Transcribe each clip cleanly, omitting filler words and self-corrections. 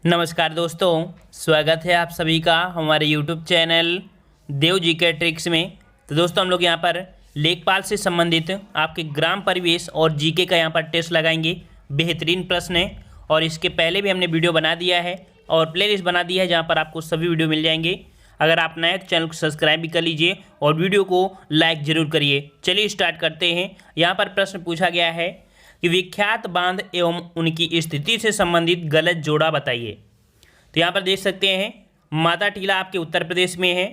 नमस्कार दोस्तों, स्वागत है आप सभी का हमारे YouTube चैनल देव जी के ट्रिक्स में। तो दोस्तों हम लोग यहाँ पर लेखपाल से संबंधित आपके ग्राम परिवेश और जीके का यहाँ पर टेस्ट लगाएंगे। बेहतरीन प्रश्न है और इसके पहले भी हमने वीडियो बना दिया है और प्लेलिस्ट बना दी है जहाँ पर आपको सभी वीडियो मिल जाएंगे। अगर आप नए तो चैनल को सब्सक्राइब भी कर लीजिए और वीडियो को लाइक ज़रूर करिए। चलिए स्टार्ट करते हैं। यहाँ पर प्रश्न पूछा गया है कि विख्यात बांध एवं उनकी स्थिति से संबंधित गलत जोड़ा बताइए। तो यहाँ पर देख सकते हैं माता टीला आपके उत्तर प्रदेश में है,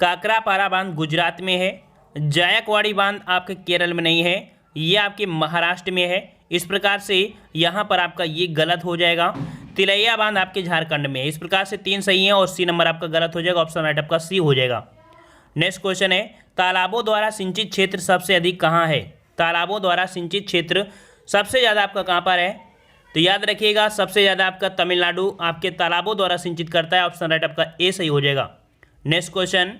काकरापारा बांध गुजरात में है, जायकवाड़ी बांध आपके केरल में नहीं है, ये आपके महाराष्ट्र में है। इस प्रकार से यहाँ पर आपका ये गलत हो जाएगा। तिलैया बांध आपके झारखंड में है। इस प्रकार से 3 सही हैं और सी नंबर आपका गलत हो जाएगा। ऑप्शन राइट आपका सी हो जाएगा। नेक्स्ट क्वेश्चन है तालाबों द्वारा सिंचित क्षेत्र सबसे अधिक कहाँ है। तालाबों द्वारा सिंचित क्षेत्र सबसे ज़्यादा आपका कहाँ पर है, तो याद रखिएगा सबसे ज़्यादा आपका तमिलनाडु आपके तालाबों द्वारा सिंचित करता है। ऑप्शन राइट आपका ए सही हो जाएगा। नेक्स्ट क्वेश्चन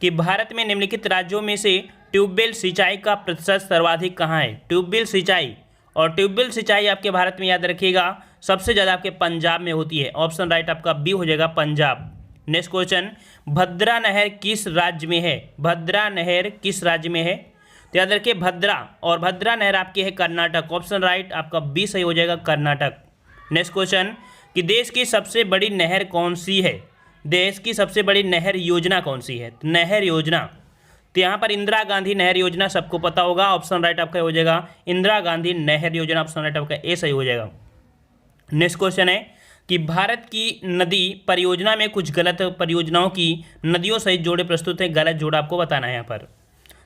कि भारत में निम्नलिखित राज्यों में से ट्यूबवेल सिंचाई का प्रतिशत सर्वाधिक कहाँ है। ट्यूबवेल सिंचाई और ट्यूबवेल सिंचाई आपके भारत में याद रखिएगा सबसे ज़्यादा आपके पंजाब में होती है। ऑप्शन राइट आपका बी हो जाएगा, पंजाब। नेक्स्ट क्वेश्चन भद्रा नहर किस राज्य में है। भद्रा नहर किस राज्य में है, तो याद रखिए भद्रा और भद्रा नहर आपकी है कर्नाटक। ऑप्शन राइट आपका बी सही हो जाएगा, कर्नाटक। नेक्स्ट क्वेश्चन कि देश की सबसे बड़ी नहर कौन सी है। देश की सबसे बड़ी नहर योजना कौन सी है। नहर योजना तो यहाँ पर इंदिरा गांधी नहर योजना सबको पता होगा। ऑप्शन राइट आपका हो जाएगा इंदिरा गांधी नहर योजना। ऑप्शन राइट आपका ए सही हो जाएगा। नेक्स्ट क्वेश्चन है कि भारत की नदी परियोजना में कुछ गलत परियोजनाओं की नदियों सहित जोड़े प्रस्तुत है। गलत जोड़ा आपको बताना है यहाँ पर।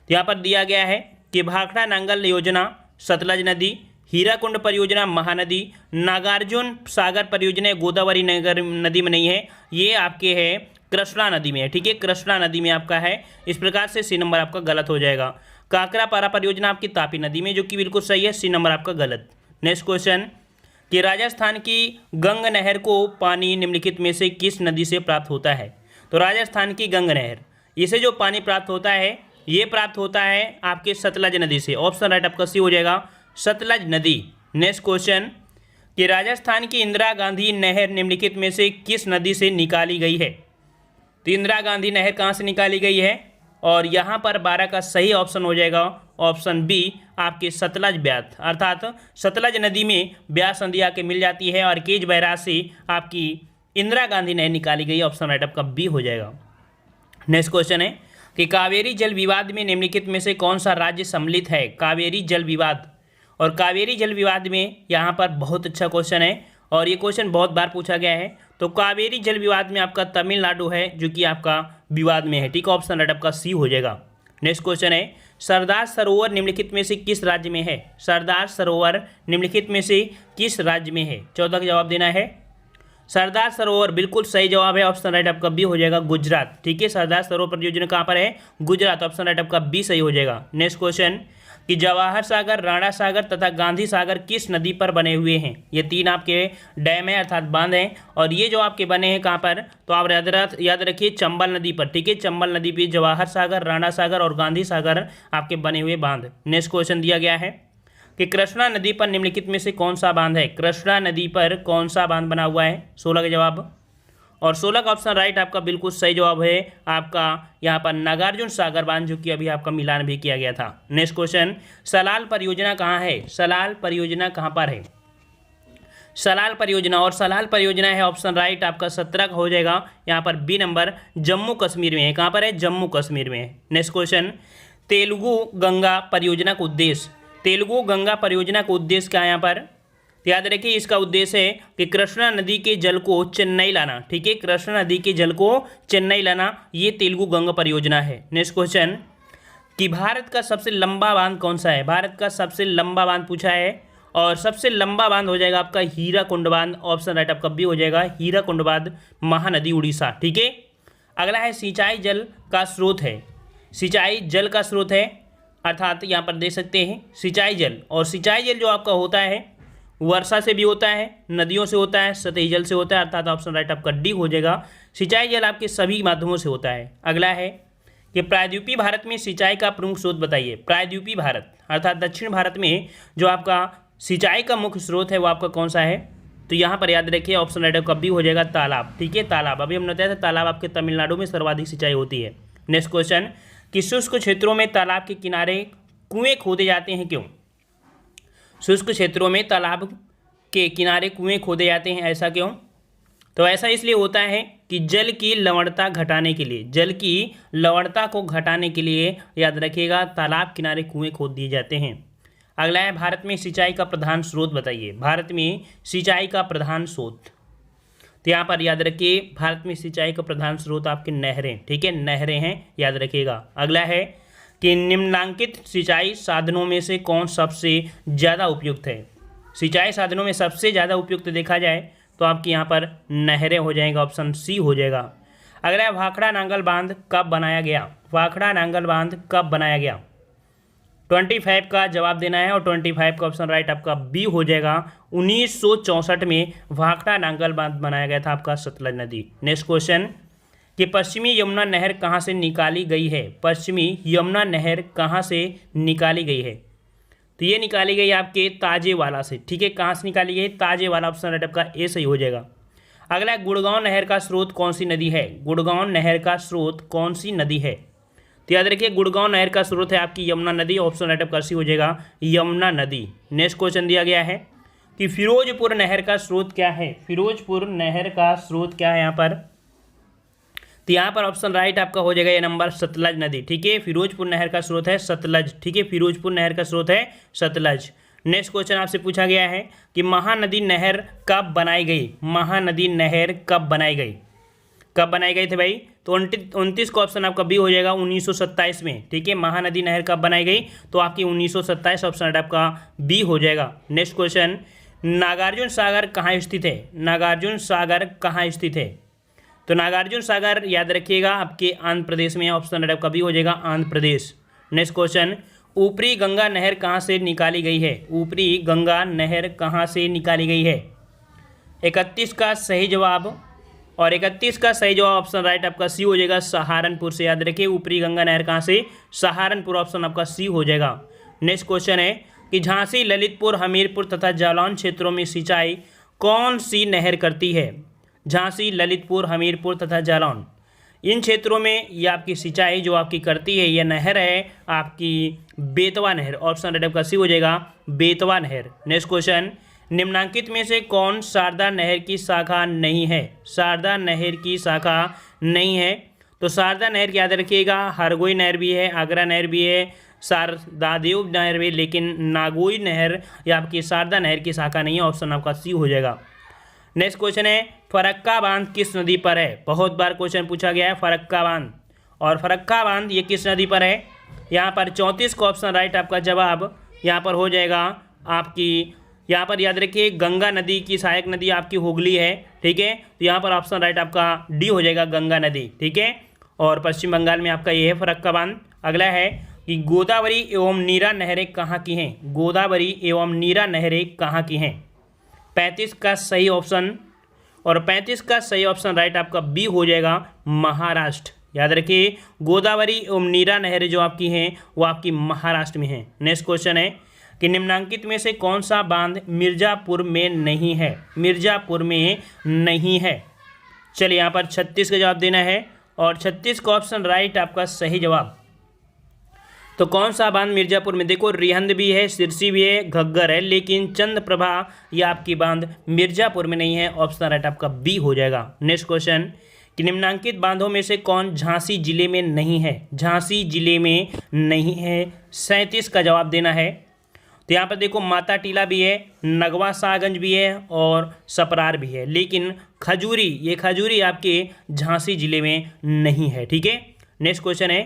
तो यहाँ पर दिया गया है कि भाखड़ा नांगल योजना सतलज नदी, हीराकुंड परियोजना महानदी, नागार्जुन सागर परियोजना गोदावरी नगर नदी में नहीं है, ये आपके है कृष्णा नदी में है। ठीक है, कृष्णा नदी में आपका है। इस प्रकार से सी नंबर आपका गलत हो जाएगा। काकरापारा परियोजना आपकी तापी नदी में, जो कि बिल्कुल सही है। सी नंबर आपका गलत। नेक्स्ट क्वेश्चन कि राजस्थान की गंग नहर को पानी निम्नलिखित में से किस नदी से प्राप्त होता है। तो राजस्थान की गंग नहर, इसे जो पानी प्राप्त होता है ये प्राप्त होता है आपके सतलज नदी से। ऑप्शन राइट आपका सी हो जाएगा, सतलज नदी। नेक्स्ट क्वेश्चन कि राजस्थान की इंदिरा गांधी नहर निम्नलिखित में से किस नदी से निकाली गई है। तो इंदिरा गांधी नहर कहाँ से निकाली गई है, और यहाँ पर 12 का सही ऑप्शन हो जाएगा ऑप्शन बी आपके सतलज ब्यास, अर्थात सतलज नदी में ब्यास नदी आके मिल जाती है और केज बैराज से आपकी इंदिरा गांधी नहर निकाली गई। ऑप्शन राइट आपका बी हो जाएगा। नेक्स्ट क्वेश्चन है कि कावेरी जल विवाद में निम्नलिखित में से कौन सा राज्य सम्मिलित है। कावेरी जल विवाद, और कावेरी जल विवाद में यहाँ पर बहुत अच्छा क्वेश्चन है और ये क्वेश्चन बहुत बार पूछा गया है। तो कावेरी जल विवाद में आपका तमिलनाडु है जो कि आपका विवाद में है। ठीक है, ऑप्शन राइट आपका सी हो जाएगा। नेक्स्ट क्वेश्चन है सरदार सरोवर निम्नलिखित में से किस राज्य में है। सरदार सरोवर निम्नलिखित में से किस राज्य में है। 14 का जवाब देना है। सरदार सरोवर बिल्कुल सही जवाब है। ऑप्शन राइट आपका बी हो जाएगा, गुजरात। ठीक है, सरदार सरोवर परियोजना कहाँ पर है, गुजरात। ऑप्शन राइट आपका बी सही हो जाएगा। नेक्स्ट क्वेश्चन कि जवाहर सागर, राणा सागर तथा गांधी सागर किस नदी पर बने हुए हैं। ये 3 आपके डैम है अर्थात बांध हैं और ये जो आपके बने हैं कहाँ पर, तो आप याद रखिए चंबल नदी पर। ठीक है, चंबल नदी पर जवाहर सागर, राणा सागर और गांधी सागर आपके बने हुए बांध। नेक्स्ट क्वेश्चन दिया गया है कि कृष्णा नदी पर निम्नलिखित में से कौन सा बांध है। कृष्णा नदी पर कौन सा बांध बना हुआ है। 16 का जवाब, और 16 का ऑप्शन राइट आपका बिल्कुल सही जवाब है आपका यहाँ पर नागार्जुन सागर बांध, जो कि अभी आपका मिलान भी किया गया था। नेक्स्ट क्वेश्चन सलाल परियोजना कहाँ है। सलाल परियोजना कहाँ पर है। सलाल परियोजना, और सलाल परियोजना है ऑप्शन राइट आपका 17 का हो जाएगा। यहाँ पर बी नंबर जम्मू कश्मीर में है। कहाँ पर है, जम्मू कश्मीर में है। नेक्स्ट क्वेश्चन तेलुगु गंगा परियोजना का उद्देश्य। तेलुगु गंगा परियोजना का उद्देश्य क्या है यहाँ पर, तो याद रखिए इसका उद्देश्य है कि कृष्णा नदी के जल को चेन्नई लाना। ठीक है, कृष्णा नदी के जल को चेन्नई लाना, ये तेलुगु गंगा परियोजना है। नेक्स्ट क्वेश्चन कि भारत का सबसे लंबा बांध कौन सा है। भारत का सबसे लंबा बांध पूछा है और सबसे लंबा बांध हो जाएगा आपका हीराकुंड बांध। ऑप्शन राइट आपका बी हो जाएगा, हीराकुंड बांध, महानदी, उड़ीसा। ठीक है, अगला है सिंचाई जल का स्रोत है। सिंचाई जल का स्रोत है अर्थात यहाँ पर देख सकते हैं सिंचाई जल, और सिंचाई जल जो आपका होता है वर्षा से भी होता है, नदियों से होता है, सतही जल से होता है, अर्थात ऑप्शन राइट आपका डी हो जाएगा। सिंचाई जल आपके सभी माध्यमों से होता है। अगला है कि प्रायद्वीपीय भारत में सिंचाई का प्रमुख स्रोत बताइए। प्रायद्वीपीय भारत अर्थात दक्षिण भारत में जो आपका सिंचाई का मुख्य स्रोत है वो आपका कौन सा है। तो यहाँ पर याद रखिए ऑप्शन राइट कब भी हो जाएगा तालाब। ठीक है, तालाब। अभी हमने बताया था तालाब आपके तमिलनाडु में सर्वाधिक सिंचाई होती है। नेक्स्ट क्वेश्चन कि शुष्क क्षेत्रों में तालाब के किनारे कुएं खोदे जाते हैं क्यों? शुष्क क्षेत्रों में तालाब के किनारे कुएं खोदे जाते हैं, ऐसा क्यों? तो ऐसा इसलिए होता है कि जल की लवणता घटाने के लिए, जल की लवणता को घटाने के लिए याद रखिएगा तालाब किनारे कुएं खोद दिए जाते हैं। अगला है भारत में सिंचाई का प्रधान स्रोत बताइए। भारत में सिंचाई का प्रधान स्रोत, तो यहाँ पर याद रखिए भारत में सिंचाई का प्रधान स्रोत आपके नहरें। ठीक है, नहरें हैं, याद रखिएगा। अगला है कि निम्नलिखित सिंचाई साधनों में से कौन सबसे ज़्यादा उपयुक्त है? सिंचाई साधनों में सबसे ज़्यादा उपयुक्त देखा जाए तो आपके यहाँ पर नहरें हो जाएगा, ऑप्शन सी हो जाएगा। अगला है भाखड़ा नांगल बांध कब बनाया गया? भाखड़ा नांगल बांध कब बनाया गया? 25 का जवाब देना है और 25 का ऑप्शन राइट आपका बी हो जाएगा। 1964 में भाखड़ा नांगल बांध बनाया गया था आपका सतलज नदी। नेक्स्ट क्वेश्चन कि पश्चिमी यमुना नहर कहाँ से निकाली गई है? पश्चिमी यमुना नहर कहाँ से निकाली गई है? तो ये निकाली गई आपके ताजेवाला से। ठीक है, कहाँ से निकाली गई? ताजेवाला, ऑप्शन राइट आपका ए सही हो जाएगा। अगला गुड़गांव नहर का स्रोत कौन सी नदी है? गुड़गांव नहर का स्रोत कौन सी नदी है? तो याद रखिए गुड़गांव नहर का स्रोत है आपकी यमुना नदी, ऑप्शन राइट आपका सी हो जाएगा, यमुना नदी। नेक्स्ट क्वेश्चन दिया गया है कि फिरोजपुर नहर का स्रोत क्या है? फिरोजपुर नहर का स्रोत क्या है यहाँ पर? तो यहाँ पर ऑप्शन राइट आपका हो जाएगा ये नंबर सतलज नदी। ठीक है, फिरोजपुर नहर का स्रोत है सतलज। ठीक है, फिरोजपुर नहर का स्रोत है सतलज। नेक्स्ट क्वेश्चन आपसे पूछा गया है कि महानदी नहर कब बनाई गई? महानदी नहर कब बनाई गई? कब बनाई गई थी भाई? तो 29 का ऑप्शन आपका बी हो जाएगा, 1927 में। ठीक है, महानदी नहर कब बनाई गई? तो आपकी 1927 ऑप्शन आपका बी हो जाएगा। नेक्स्ट क्वेश्चन नागार्जुन सागर कहाँ स्थित है? नागार्जुन सागर कहाँ स्थित है? तो नागार्जुन सागर याद रखिएगा आपके आंध्र प्रदेश में, ऑप्शन आपका बी हो जाएगा, आंध्र प्रदेश। नेक्स्ट क्वेश्चन ऊपरी गंगा नहर कहाँ से निकाली गई है? ऊपरी गंगा नहर कहाँ से निकाली गई है? 31 का सही जवाब, और 31 का सही जवाब ऑप्शन राइट आपका सी हो जाएगा, सहारनपुर से। याद रखिए ऊपरी गंगा नहर कहाँ से? सहारनपुर, ऑप्शन आपका सी हो जाएगा। नेक्स्ट क्वेश्चन है कि झांसी, ललितपुर, हमीरपुर तथा जालौन क्षेत्रों में सिंचाई कौन सी नहर करती है? झांसी, ललितपुर, हमीरपुर तथा जालौन, इन क्षेत्रों में ये आपकी सिंचाई जो आपकी करती है यह नहर है आपकी बेतवा नहर, ऑप्शन राइट आपका सी हो जाएगा, बेतवा नहर। नेक्स्ट क्वेश्चन निम्नांकित में से कौन शारदा नहर की शाखा नहीं है? शारदा नहर की शाखा नहीं है, तो शारदा नहर की याद रखिएगा हरगोई नहर भी है, आगरा नहर भी है, शारदादेव नहर भी, लेकिन नागोई नहर या आपकी शारदा नहर की शाखा नहीं है, ऑप्शन आपका सी हो जाएगा। नेक्स्ट क्वेश्चन है फरक्का बांध किस नदी पर है? बहुत बार क्वेश्चन पूछा गया है फरक्का बांध, और फरक्का बांध ये किस नदी पर है? यहाँ पर 34 का ऑप्शन राइट आपका जवाब यहाँ पर हो जाएगा आपकी, यहाँ पर याद रखिए गंगा नदी की सहायक नदी आपकी हुगली है। ठीक है, तो यहाँ पर ऑप्शन राइट आपका डी हो जाएगा, गंगा नदी। ठीक है, और पश्चिम बंगाल में आपका ये है फरक्का बांध। अगला है कि गोदावरी एवं नीरा नहरें कहाँ की हैं? गोदावरी एवं नीरा नहरें कहाँ की हैं? 35 का सही ऑप्शन, और 35 का सही ऑप्शन राइट आपका बी हो जाएगा, महाराष्ट्र। याद रखिए गोदावरी एवं नीरा नहरें जो आपकी हैं वो आपकी महाराष्ट्र में हैं। नेक्स्ट क्वेश्चन है कि निम्नांकित में से कौन सा बांध मिर्ज़ापुर में नहीं है? मिर्ज़ापुर में नहीं है। चलिए यहाँ पर 36 का जवाब देना है, और 36 का ऑप्शन राइट आपका सही जवाब। तो कौन सा बांध मिर्ज़ापुर में? देखो रिहंद भी है, सिरसी भी है, घग्गर है, लेकिन चंद्रप्रभा ये आपकी बांध मिर्ज़ापुर में नहीं है, ऑप्शन राइट आपका बी हो जाएगा। नेक्स्ट क्वेश्चन कि निम्नांकित बांधों में से कौन झांसी जिले में नहीं है? झांसी जिले में नहीं है, 37 का जवाब देना है। तो यहाँ पर देखो माता टीला भी है, नगवा सागंज भी है, और सपरार भी है, लेकिन खजूरी, ये खजूरी आपके झांसी जिले में नहीं है। ठीक है, नेक्स्ट क्वेश्चन है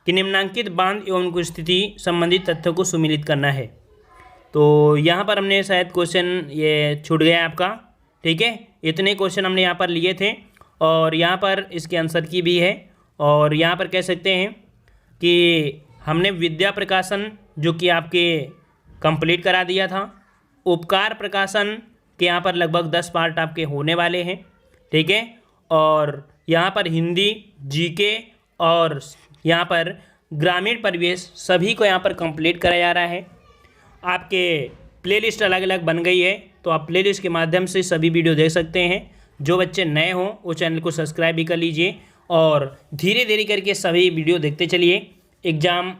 कि निम्नांकित बांध एवं उनकी स्थिति संबंधित तथ्यों को सुमिलित करना है। तो यहाँ पर हमने शायद क्वेश्चन ये छूट गया आपका। ठीक है, इतने क्वेश्चन हमने यहाँ पर लिए थे, और यहाँ पर इसके आंसर की भी है, और यहाँ पर कह सकते हैं कि हमने विद्या प्रकाशन जो कि आपके कंप्लीट करा दिया था। उपकार प्रकाशन के यहाँ पर लगभग 10 पार्ट आपके होने वाले हैं। ठीक है, और यहाँ पर हिंदी, जीके और यहाँ पर ग्रामीण परिवेश सभी को यहाँ पर कंप्लीट कराया जा रहा है। आपके प्लेलिस्ट अलग अलग बन गई है, तो आप प्लेलिस्ट के माध्यम से सभी वीडियो देख सकते हैं। जो बच्चे नए हों वो चैनल को सब्सक्राइब भी कर लीजिए और धीरे धीरे करके सभी वीडियो देखते चलिए। एग्ज़ाम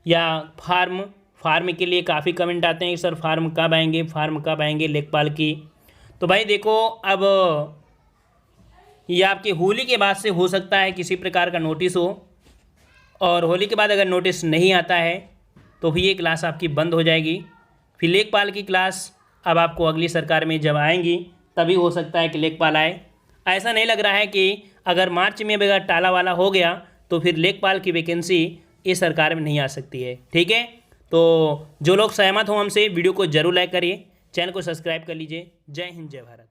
या फार्म के लिए काफ़ी कमेंट आते हैं कि सर फार्म कब आएंगे लेखपाल की। तो भाई देखो, अब ये आपकी होली के बाद से हो सकता है किसी प्रकार का नोटिस हो, और होली के बाद अगर नोटिस नहीं आता है तो फिर ये क्लास आपकी बंद हो जाएगी। फिर लेखपाल की क्लास अब आपको अगली सरकार में जब आएंगी तभी हो सकता है कि लेखपाल आए। ऐसा नहीं लग रहा है कि अगर मार्च में अगर टाला वाला हो गया तो फिर लेखपाल की वैकेंसी इस सरकार में नहीं आ सकती है। ठीक है, तो जो लोग सहमत हों हमसे वीडियो को जरूर लाइक करिए, चैनल को सब्सक्राइब कर लीजिए। जय हिंद, जय भारत।